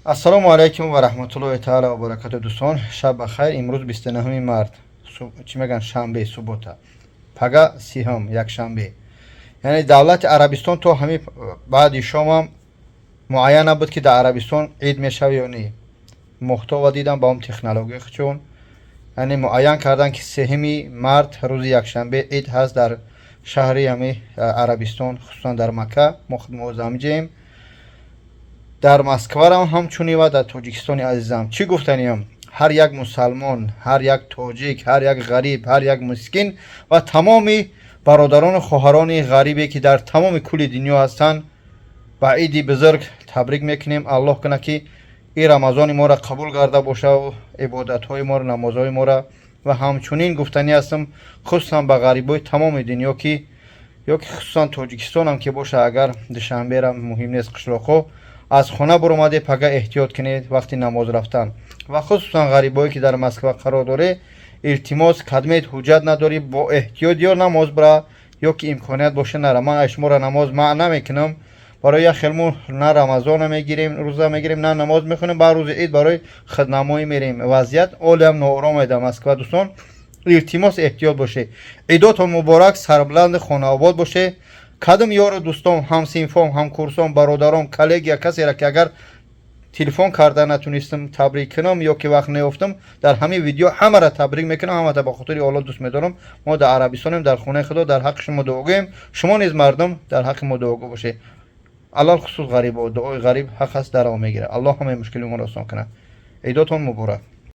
ассалому алайкум ва раҳматуллоҳи таъала ва баракату. дӯстон, шаб бахайр. имрӯз 29 март, чӣ мегӯянд, шанбе, субота, пага 30, якшанбе. яъне давлати арабистон то ҳамин баъди шомам муайян набуд ки дар арабистон ид мешавад ё не. муҳтова дидам ба он технология чун, яъне муайян кардан ки 3 март рӯзи якшанбе ид ҳаст дар шаҳри ҳамин арабистон, хусусан дар Макка. мо худмо замҷем дар Москварам ҳамчунин ва дар Тоҷикистони азизам. Чӣ гуфтаниям? ҳар як мусалмон, ҳар як тоҷик, ҳар як ғариб, ҳар як мискин ва тамоми бародарону хоҳарони ғарибе ки дар тамоми кулли дунё ҳастанд ба иди бузург табрик мекунем. аллоҳ кунад ки ин рамазони моро қабул гарда бошаву ибодатҳои моро, намозҳои моро. ва ҳамчунин гуфтанӣ ҳастам хусусан ба ғарибои тамоми дунё ки ёки хусусан Тоҷикистонам ки боша, агар душанбера муҳим нест, қишлоқҳо аз хона буромаде пага эҳтиёт кунед вақти намоз рафтан. ва хусусан ғарибое ки дар Москва қарор доред, илтимос кадмед ҳуҷҷат надорӣ, бо эҳтиёт ё намоз бира ё ки имконият боша нара. ман шуморо намоз манъ намекунам, барои яхелмон на рамазона мегирем, рӯза мегирем, на намоз мехонем, ба рӯзи ид барои хиднамоӣ мерем. вазъият олиам ноороме дар Москва. дӯстон, илтимос эҳтиёт бошед. идотон муборак, сарбуланди хонаобод бошед. кадом ёру дӯстон, ҳамсинфом, ҳамкурсон, бародаром, коллегия, касеро ки агар телефон карда натунистам табрик кунам ё ки вақт неёфтам, дар ҳамин видео ҳамаро табрик мекунам. ҳамата ба хотири Аллоҳ дӯст медорам. мо дар арабистонем, дар хонаи худо, дар ҳаққи шумо дуогӯем. шумо низ мардум дар ҳаққи мо дуогӯ бошед. алалхусус ғарибо, дуои ғариб ҳақ аст, даро мегирад. аллоҳ ҳамаи мушкили моро осон кунад. идотон муборак.